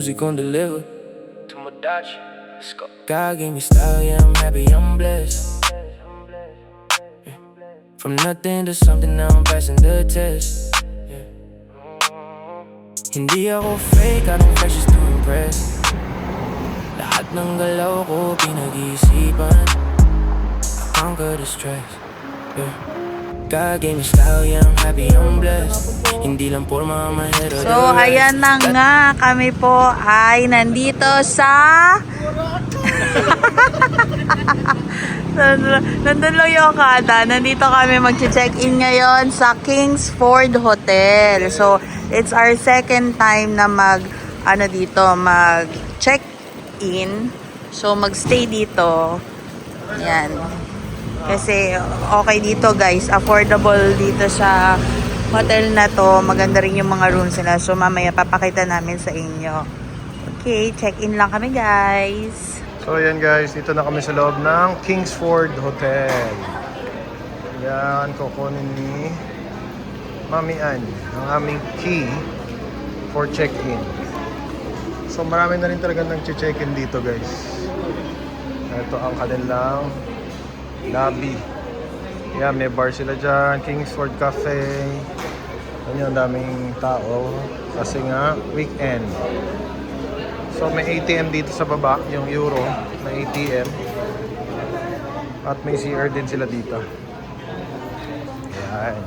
music gon' deliver. To my Dutch, let's go. God gave me style, yeah, I'm happy, I'm blessed. Yeah. From nothing to something, now I'm passing the test. Yeah. Hindi ako fake, I don't flex just to impress. Lahat ng galaw ko pinag-iisipan. I conquer the stress. Yeah. God gave me style, yeah, I'm happy, I'm blessed. Hindi lang porma, my head or the So, rest. ayan na nga. Kami po ay nandito sa... Nandun lang yung Okada. Nandito kami mag-check-in ngayon sa Kingsford Hotel. So, it's our second time na mag-check-in. So, mag-stay dito. Yan. Kasi okay dito guys, affordable dito sa hotel na to. Maganda rin yung mga rooms nila. So mamaya papakita namin sa inyo. Okay, check-in lang kami guys. So ayan guys, dito na kami sa loob ng Kingsford Hotel. Yan, kukunin ni Mami Ann ang aming key for check-in. So marami na rin talaga nag-check-in dito guys. Ito ang kanilang lobby. Yan, may bar sila dyan, Kingsford Cafe. Yan, ang daming tao kasi nga weekend. So may ATM dito sa baba, yung Euro na ATM. At may CR din sila dito. Yan.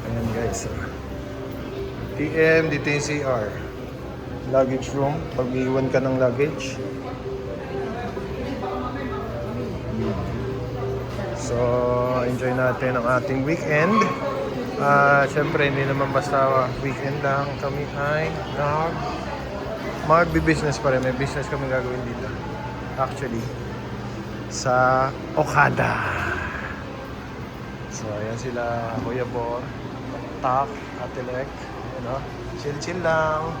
Ayan guys. ATM, dito yung CR. Luggage room, pag iiwan ka ng luggage. So, enjoy natin ang ating weekend. Siyempre, hindi naman basta weekend lang. Kami ay magbi-business pa rin. May business kami gagawin dito. Actually, sa Okada. So, ayan sila, Kuya Bor, Tak, Ate Lek. Chill-chill lang.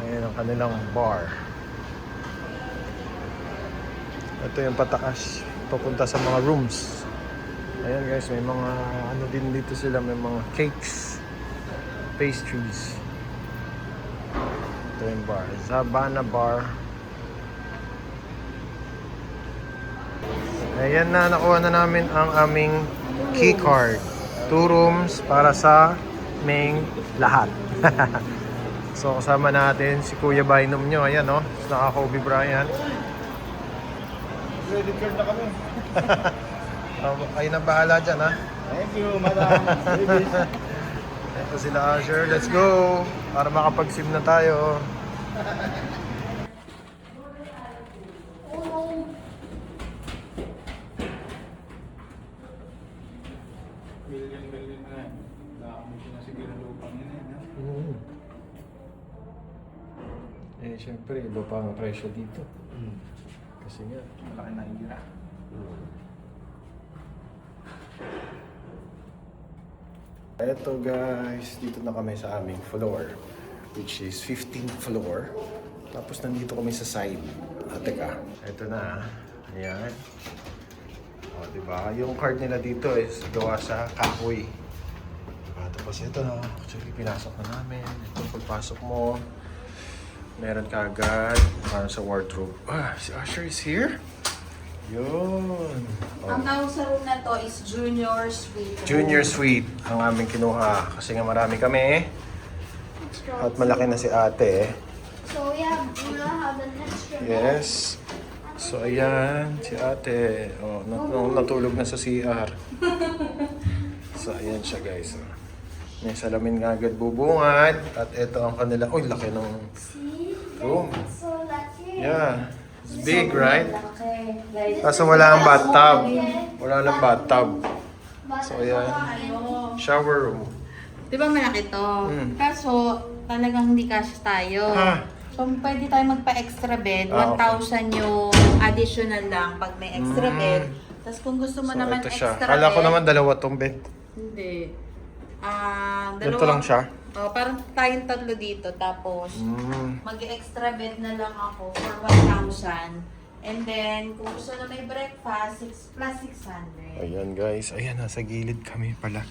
Ayan ang kanilang bar. Ito yung pataas, papunta sa mga rooms. Ayan guys, may mga ano din dito sila, may mga cakes, pastries. Ito yung bar, Zabana Bar. Ayan na, nakuha na namin ang aming key card. 2 rooms para sa main lahat. So kasama natin si Kuya Bainom nyo. Ayan o, naka-Kobe Bryant. Credit card na kami. Kayo na bahala dyan, ha? Thank you, madam. Ito sila, Asher. Let's go! Para makapag-sim na tayo. Million na. Nakamusin na siguro lupang yun, ha? Eh, syempre, iba pa ang presyo dito. Kasi nga, Malaki na hira. eto guys, dito na kami sa aming floor, which is 15th floor. Tapos nandito kami sa side. Teka, eto na. Ayan. O, diba? Yung card nila dito is gawa sa kahoy. Tapos ito na, actually pinasok na namin. Ito, pagpasok mo, meron ka agad para sa wardrobe. Si Usher is here? Yun. Ang tawag sa room na to is Junior Suite. Junior Suite ang aming kinuha. Kasi nga marami kami. At malaki na si ate. So yeah, we will have an extra bed. Yes. So ayan, si ate. Natulog na sa CR. So ayan siya guys. May salamin nga agad bubungad. At ito ang kanila. Uy, laki ng See? room. So that's it. Yeah. It's big, right? Okay, guys. Kaso wala ang bathtub. Wala lang bathtub. So ayan. Shower room. Di ba malaki to? Kaso talagang hindi kasya tayo. So pwede tayo magpa-extra bed. Okay. 1,000 yung additional lang pag may extra bed. Tapos kung gusto mo So naman ito siya. extra Kala ko bed. naman dalawa tong bed. Hindi. Ganito lang siya? Parang tayong tatlo dito. Tapos, Mm. mag-extra bed na lang ako for 1,000. And then, kung gusto na may breakfast, plus 600. Ayan guys. Ayan, nasa gilid kami pala.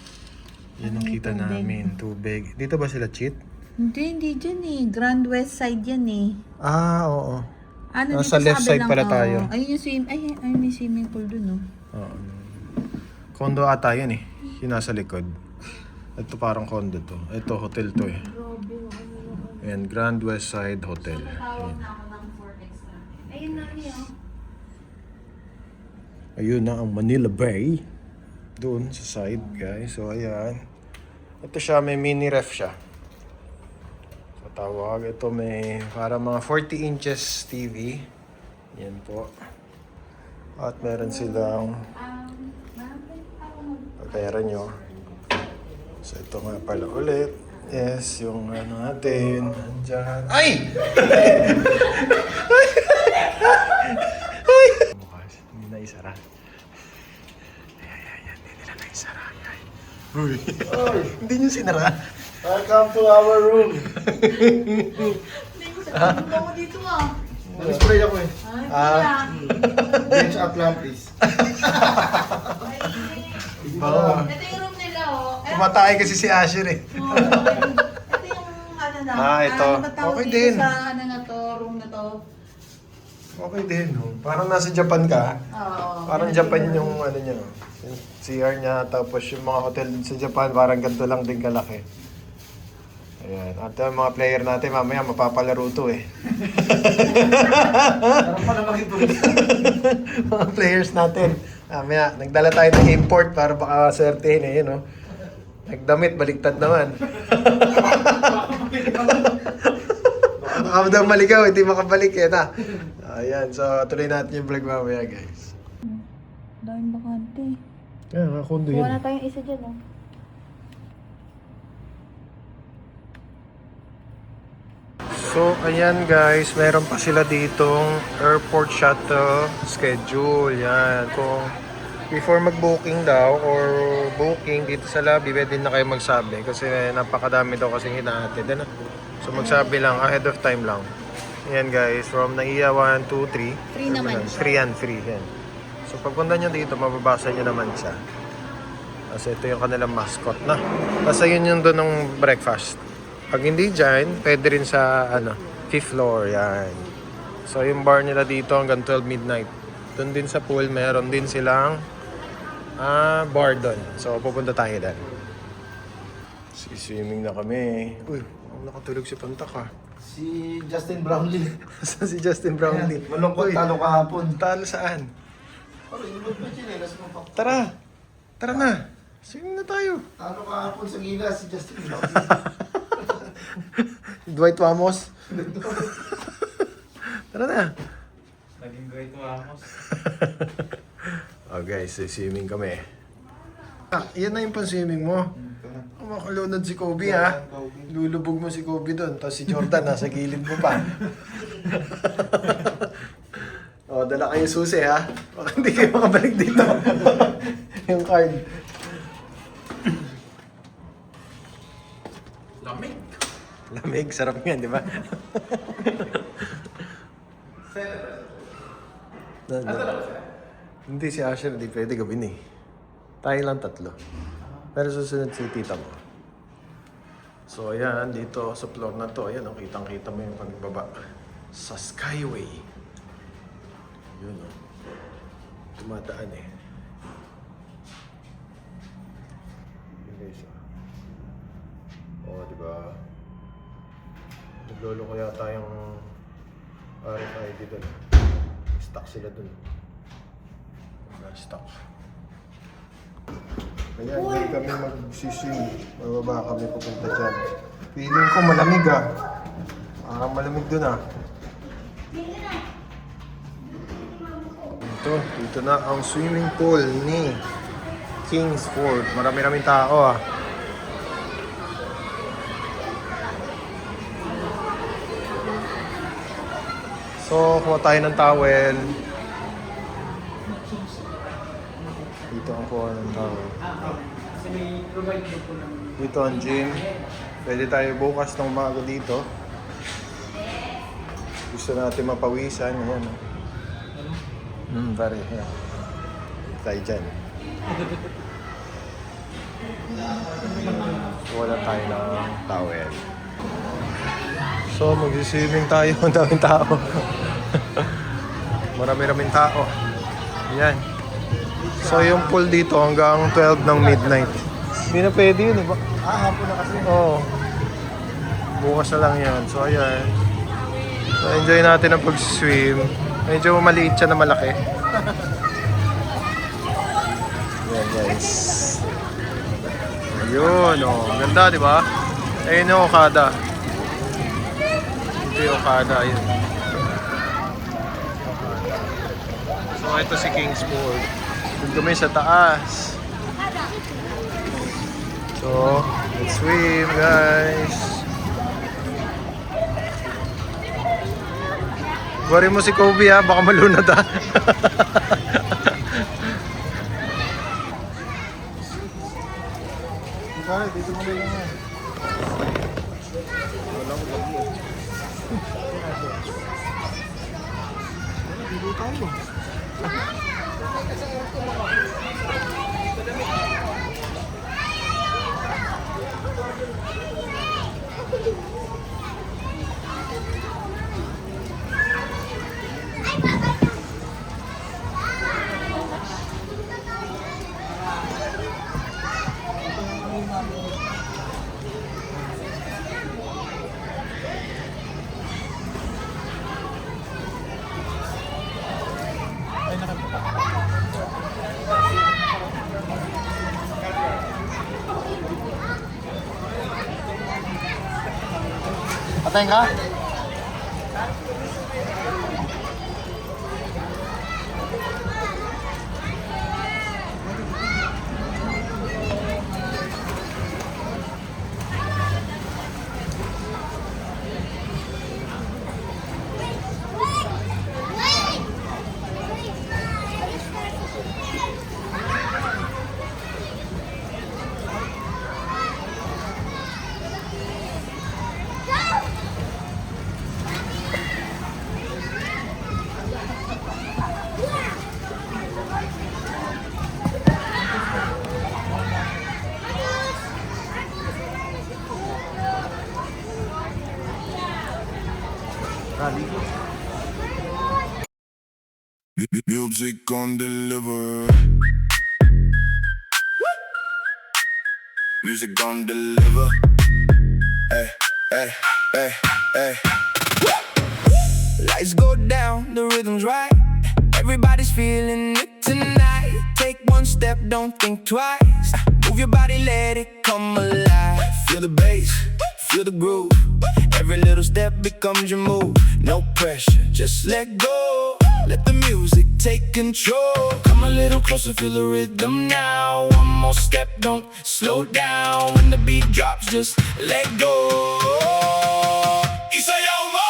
Yan ang kita namin, tubig. Dito ba sila cheat? Hindi dyan eh. Grand West Side yan eh. Ah, oo. Ano, Nasa dito left sa side kabilang, pala tayo. Ayun yung may swimming pool dun, oh. Oo. Condo ata yan eh. Yung nasa likod. Ito parang condo to. Ito, hotel to eh. Ayan, Grand West Side Hotel. Ayan. Ayun na niya. Ayun na ang Manila Bay. Doon sa side, guys. So, ayan. Ito siya, may mini ref siya. So, tawag. Ito may para mga 40 inches TV. Yan po. At meron silang pera nyo. So, ito nga pala ulit. Yes, yung ano natin. Andyan. Ay! Bukas, hindi na isara. Ayan, hindi nila na isara. Uy! Hindi nyo sinara. Welcome to our room. Ano mo dito ah? Nag-spray ako eh. James Atlantis. Ito yung room nila oh. Tumatay kasi si Asher eh. Ito yung ano na. Ito. Ano ba tawag Okay dito din. sa ano na to, room na to? Okay din. Oh. Parang nasa Japan ka. Oo. Parang Japan yung ano niya. Yung CR niya. Tapos yung mga hotel din sa Japan, parang ganito lang din kalaki. Ayan. At yung mga player natin, mamaya mapapalaro to eh. Parang pala mag-ituloy. Mga players natin. Mamaya, nagdala tayo ng import para baka swertehin eh. Yun, oh. Nagdamit, baliktad naman. Baka daw maligaw, hindi makabalik eh na. Ayan, so tuloy natin yung vlog mamaya guys. Daming bakante. Kaya nga, kondo Kuha yun. na tayong isa dyan oh. So, ayan guys, meron pa sila ditong airport shuttle schedule. Yan, kung before mag-booking daw or booking dito sa lobby, pwede na kayo magsabi kasi napakadami daw kasing hinahatid. Ano? So, magsabi lang, ahead of time lang. Ayan guys, from NAIA 1, 2, 3. Free naman siya. Free yan, free. Yan. So, pagpunta nyo dito, mababasa nyo naman siya. Kasi ito yung kanilang mascot na. Tapos ayun yung doon ng breakfast. Pag hindi dyan, pwede rin sa 5th floor, yan. So yung bar nila dito hanggang 12 midnight. Doon din sa pool, meron din silang bar doon. So pupunta tayo doon. Swimming na kami. Uy, nakatulog si Pantak ha. Si Justin Brownlee. Saan si Justin Brownlee? Malungkot Uy, talo kahapon. talo saan? Parang inubod pa siya. Tara! Tara na! Swimming na tayo! Talo kahapon sa gila si Justin Brownlee. Dwight Wamos? Tara na! Naging great Ramos. Oh guys, swimming kami. Yan na yung pan-swimming mo. Makalunod si Kobe ha. Lulubog mo si Kobe doon. Tapos si Jordan nasa gilid mo pa. Oh, dala kayo susi ha. Baka hindi kayo makabalik dito. Yung card. Lamig. Lamig, sarap yan, di ba? Hindi si Asher, hindi pwede gawin eh. Tayo lang 3. Pero susunod si tita mo. So ayan, dito sa floor na to, ayan, kitang-kita mo yung pagbaba sa Skyway. Yun o. Tumataan eh. Yun guys oh, diba? Naglolo ko yata yung RFID doon. Stuck sila doon. Stuck. Kaya hindi kami magsiswing. Bababa kami pupunta dyan. Feeling ko malamig ah. Parang malamig doon ah. Dito na ang swimming pool ni Kingsford. Marami-raming tao ah. So, kuha tayo ng towel. Dito ang kuha ng towel. Dito ang gym. Pwede tayo bukas ng umaga dito. Gusto natin mapawisan. Ayan. Pare. Ayan. Tayo dyan. Wala tayo ng towel. So, mag-swimming tayo. Ang daming tao. Marami-raming tao. Yan. So, yung pool dito hanggang 12 ng midnight. Hindi na pwede yun, eh. Hapon na kasi. Oo. Bukas na lang yan. So, ayan. So, enjoy natin ang pag-swim. Medyo maliit siya na malaki. Ayan, guys. Ayun, oh. Ang ganda, di ba? Ayun yung Okada. Ito yung Okada, ayun. So, ito si Kingsport. Doon kami sa taas. So, let's swim, guys. Gawin mo si Kobe, ha? Baka malunod, ha? Dito mo lang yan. Wala ko lagi. Dito tayo. Patay ka? Music on deliver. Music on deliver. Hey, hey, hey, hey. Lights go down, the rhythm's right. Everybody's feeling it tonight. Take one step, don't think twice. Move your body, let it come alive. Feel the bass, feel the groove. Every little step becomes your move. No pressure, just let go. Let the music take control. Come a little closer, feel the rhythm now. One more step, don't slow down. When the beat drops, just let go. Isayaw mo!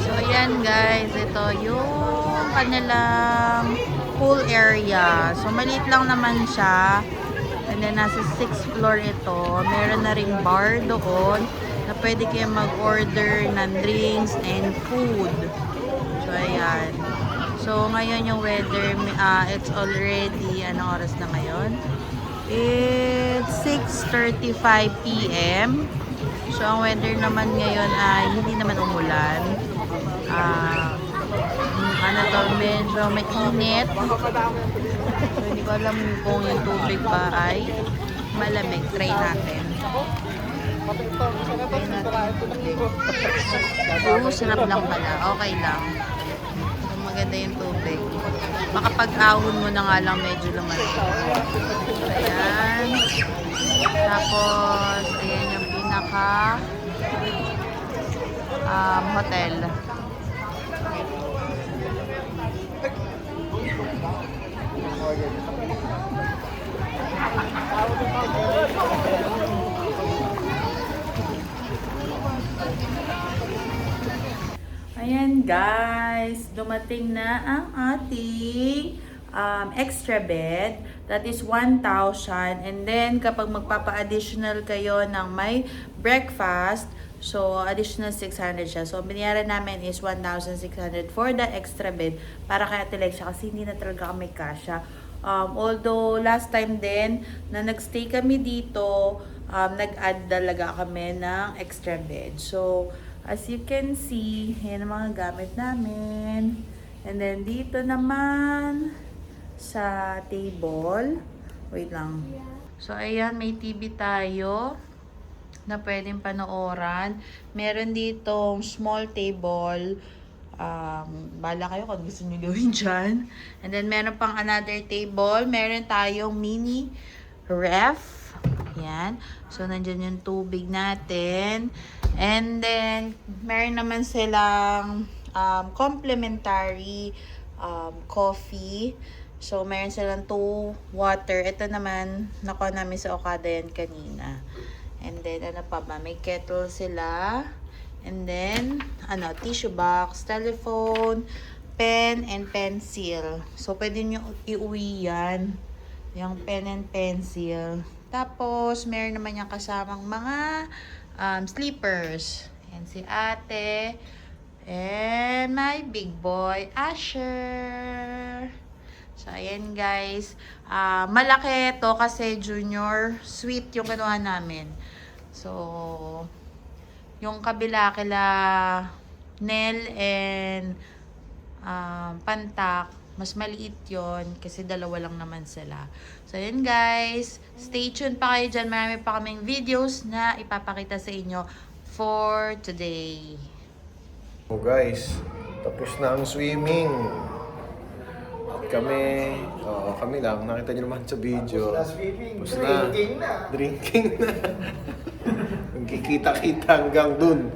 So, ayan guys. Ito yung kanilang pool area. So, maliit lang naman siya. And then, nasa 6th floor ito. Meron na ring bar doon na pwede kayo mag-order ng drinks and food. So, ayan. So, ngayon yung weather, it's already, anong oras na ngayon? It's 6:35 p.m. So, ang weather naman ngayon ay hindi naman umulan. Ano to, medyo mainit. So, hindi ko alam kung yung tubig ba ay malamig. Try natin. Try natin. Sarap lang pala. Okay lang. So, maganda yung tubig. Makapag-ahon mo na nga lang medyo lumalig. Ayan. Tapos, ayan yung pinaka hotel. guys, dumating na ang ating extra bed. That is 1,000. And then, kapag magpapa-additional kayo ng may breakfast, so additional 600 siya. So, binayaran namin is 1,600 for the extra bed para kay Ate Lexia kasi hindi na talaga kami kasya. Although, last time din na nagstay kami dito, nag-add talaga kami ng extra bed. So, as you can see, yan ang mga gamit namin. And then, dito naman, sa table. Wait lang. So, ayan, may TV tayo na pwedeng panooran. Meron ditong small table. Bala kayo kung gusto nyo gawin dyan. And then, meron pang another table. Meron tayong mini ref. Yan. So, nandyan yung tubig natin. And then, meron naman silang complimentary coffee. So, meron silang 2 water. Ito naman, nakuha namin sa Okada yan kanina. And then, ano pa ba? May kettle sila. And then, tissue box, telephone, pen, and pencil. So, pwede nyo iuwi yan. Yung pen and pencil. Tapos, meron naman yung kasamang mga sleepers. And si ate. And my big boy, Asher. So, ayan guys. Malaki to kasi junior suite yung ginawa namin. So, yung kabila kila Nel and Pantak, mas maliit yon kasi dalawa lang naman sila. So, ayan guys. Stay tuned pa kayo dyan. Marami pa kaming videos na ipapakita sa inyo for today. So guys, tapos na ang swimming. Kami lang, nakita nyo naman sa video. Tapos na, drinking na. Nagkikita-kita hanggang dun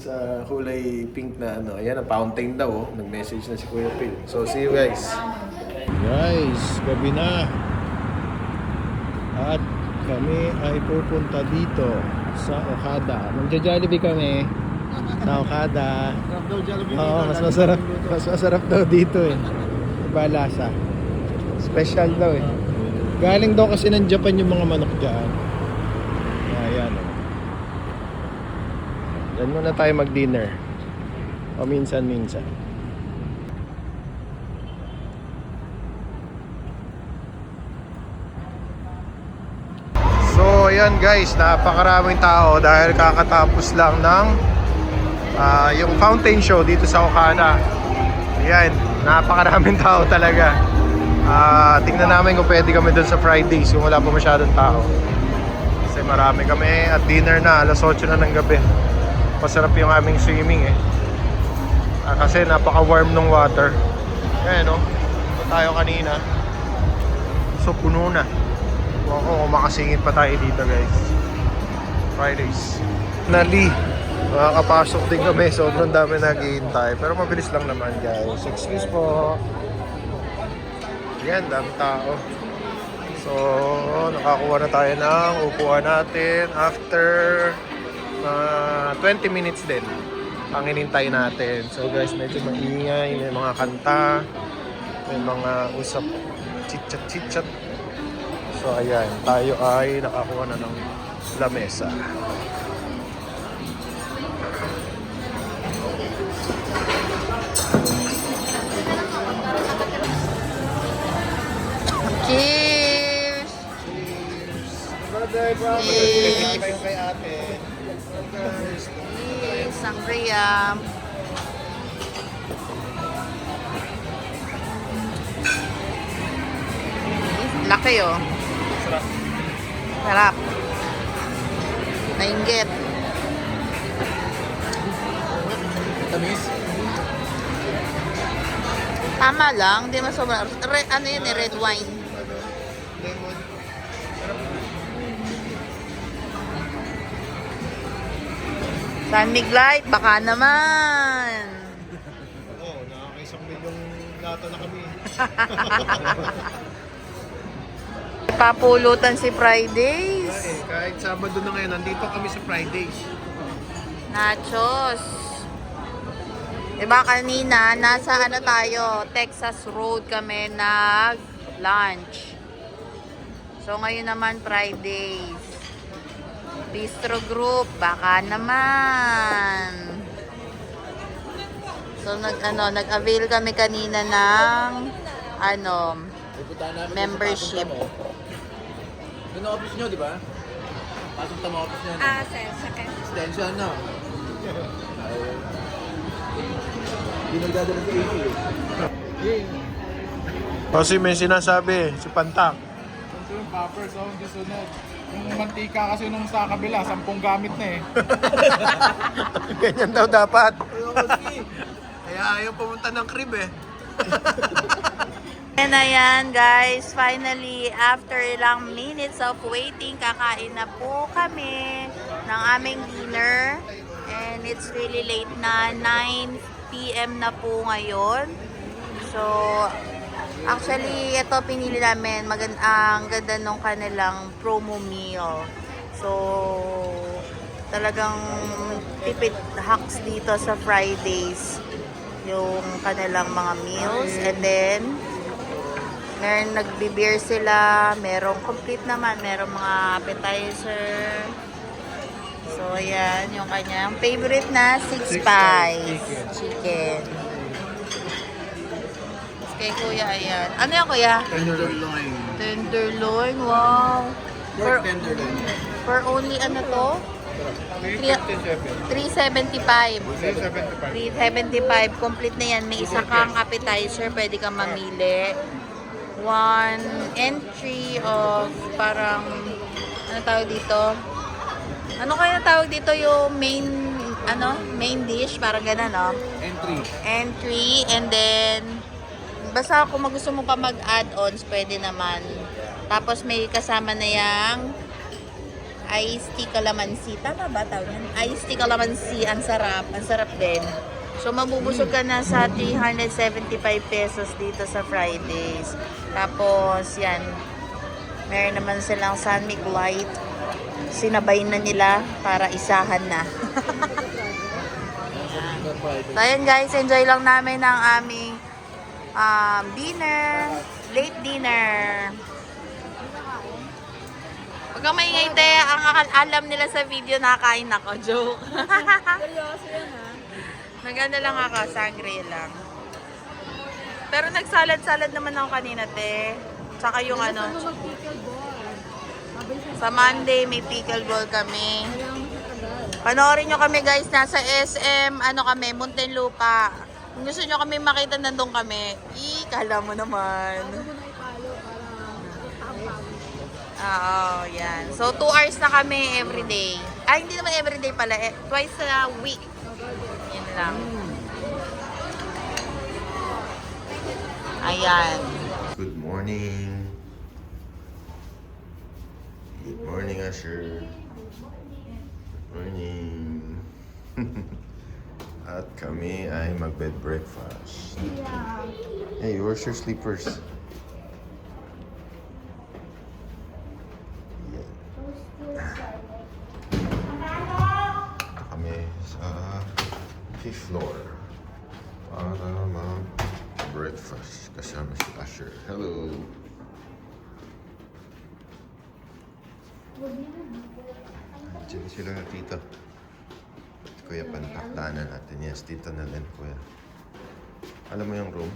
sa kulay pink na ayan, ang fountain daw, nag-message na si Kuya Phil. So, see you guys. Guys, gabi na. At kami ay pupunta dito sa Okada. Magja-Jollibee kami sa Okada. Oo, mas masarap daw dito eh. Iba lasa. Special daw eh. Galing daw kasi ng Japan yung mga manok dyan. Ayan o. Yan muna tayo mag-dinner. O minsan-minsan. So ayan guys, napakaraming tao dahil kakatapos lang ng yung fountain show dito sa Okada. Ayan, napakaraming tao talaga. Tingnan namin kung pwede kami dun sa Fridays kung wala pa masyadong tao. Kasi marami kami at dinner na, alas 8 na ng gabi. Masarap yung aming swimming eh. Kasi napaka-warm ng water. Ayan o, tayo kanina. So puno na. Kung makasingit pa tayo dito guys. Fridays. Nali. Makakapasok din kami. Sobrang dami naghihintay. Pero mabilis lang naman guys. Excuse po. Yan, dami tao. So, nakakuha na tayo ng upuan natin after 20 minutes din ang hinintay natin. So guys, medyo maingay. May mga kanta. May mga usap. Chit-chat. So ayan, tayo ay nakakuha na ng lamesa. Cheers! Brother! Cheers! Kayo kay ate. Cheers! Sangria! Laki oh. Sarap. Nainggit. Tamis? Tama lang, hindi masobra. Ano yun eh, red wine. Lemon. San Miglite, baka naman. Oo, nakakaisang milyong lata na kami. Papulutan si Fridays. Kahit Sabado na ngayon, nandito kami sa Fridays. Nachos. Diba kanina, nasa ano tayo, Texas Road kami nag-lunch. So ngayon naman Fridays. Bistro Group, baka naman. So nag-avail kami kanina ng membership. Doon ang office nyo, di ba? Pasok tama office nyo. Sir, second. Extension, no? Hindi nagdadala sa AC eh. Kasi may sinasabi, si Pantak. Ito yung poppers, hindi sunod. Yung mantika kasi nung sa kabila, 10 gamit na eh. Ganyan daw dapat. Kaya ayaw pumunta ng crib eh. And ayan guys, finally, after ilang minutes of waiting, kakain na po kami ng aming dinner. And it's really late na, 9 PM na po ngayon. So, actually, ito pinili namin, ang ganda nung kanilang promo meal. So, talagang tipid hacks dito sa Fridays yung kanilang mga meals. And then, meron nagbe-beer sila, merong complete naman, merong mga appetizer. So, ayan, yung kanyang favorite na 6 pies chicken. Kay Kuya, ayan. Ano yan, Kuya? Tenderloin. Tenderloin, wow. Pork tenderloin. For only ano to? 375. 375. Complete na yan. May isa kang appetizer. Pwede kang mamili. 1 entry of parang, ano tawag dito? Ano kaya tawag dito yung main dish? Parang gano'n, no? Entry. And then, basta kung gusto mo pa mag-add-ons, pwede naman. Tapos may kasama na yung iced tea calamansi. Tama ba tawag yan? Iced tea calamansi. Ang sarap. Ang sarap din. So, mabubusog ka na sa 375 pesos dito sa Fridays. Tapos, yan. Meron naman silang San Mig Light. Sinabay na nila para isahan na. So, ayan guys. Enjoy lang namin ang aming dinner. Late dinner. Huwag kang maingay, te. Ang alam nila sa video, nakakain ako. Joke. Seryoso yan ha? Naganda lang ako, sangre lang. Pero nagsalad-salad naman ako kanina, te. Tsaka yung ano, sa Monday may pickleball kami. Panoorin nyo kami guys, nasa SM, kami, Muntinlupa. Kung gusto nyo kami makita, nandun kami. Kala mo naman. Oo, yan. So, 2 hours na kami everyday. Ay, hindi naman everyday pala. Twice a week. Yan lang. Ayan. Good morning. Good morning, Asher. Good morning. At kami ay mag-bed breakfast. Hey, where's your sleepers? Ito kami sa 5th floor para mag-breakfast kasama si Asher. Hello. Diyan sila tito. Kuya, pantaktanan natin. Yes, tito na din, kuya. Alam mo yung room?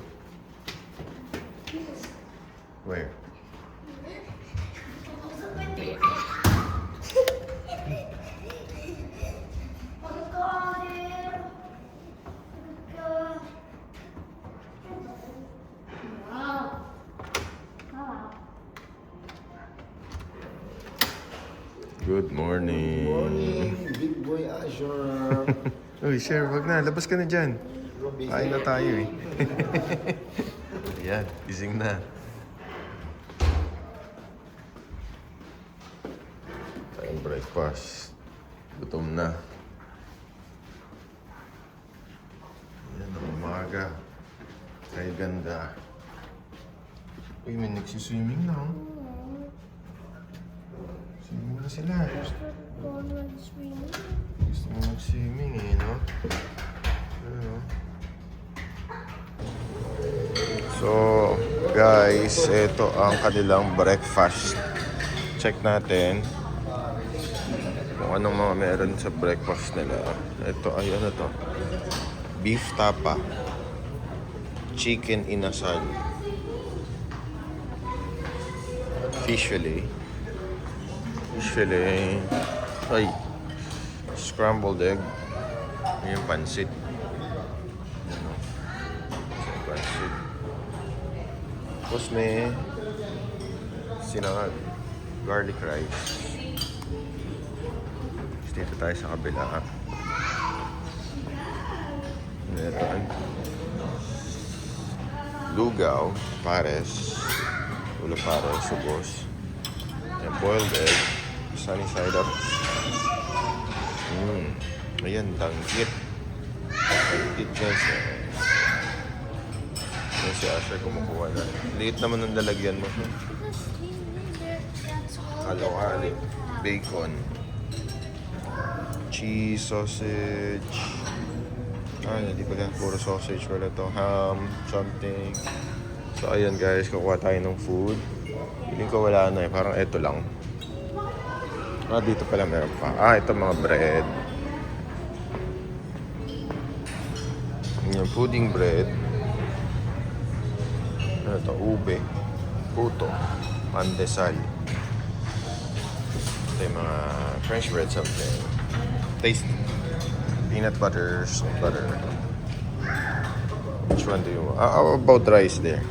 Where? Good morning. Morning, big boy Azure. Uy, Sher, wag na. Labas ka na dyan. Kain na tayo eh. Ayan, gising na. Kain breakfast. Gutom na. Ayan, ang umaga. Kay ganda. Uy, may nagsiswimming na oh. Swimming na sila. Gusto mo mag-swimming eh, no? Ano? So, guys, ito ang kanilang breakfast. Check natin kung anong mga meron sa breakfast nila. Ito ay ano to? Beef tapa. Chicken inasal. Fish fillet. Ay, scrambled egg. Yung pansit. Pansit. Tapos may sinangag. Garlic rice. Tapos dito tayo sa kabila. Meron lugaw, pares, ulo pares, subos. And boiled egg, sunny side up. Ayan, danggit. Danggit guys. Ayan si Asher kumukuha na. Liit naman ng lalagyan mo. Halo-halo. Bacon. Cheese, sausage. Hindi pala. Puro sausage wala to. Ham, something. So, ayan guys. Kukuha tayo ng food. Feeling ko wala na eh. Parang eto lang. Dito pala meron pa. Ito mga bread. Yung pudding bread. Ano to? Ube. Puto. Pandesal. Ito yung mga French bread something. Tasty. Peanut butter, some butter. Which one do you want? How about rice there?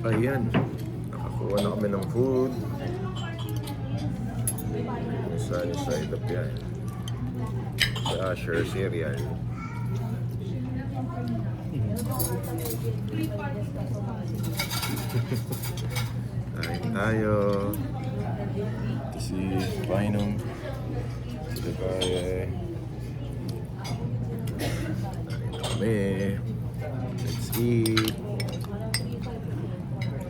Ayan. Nakakuha na kami ng food. Sunny side up yan. Si Asher, cereal. Kain tayo. Ito si Pinong. Si Baye. Kain na kami. Let's eat.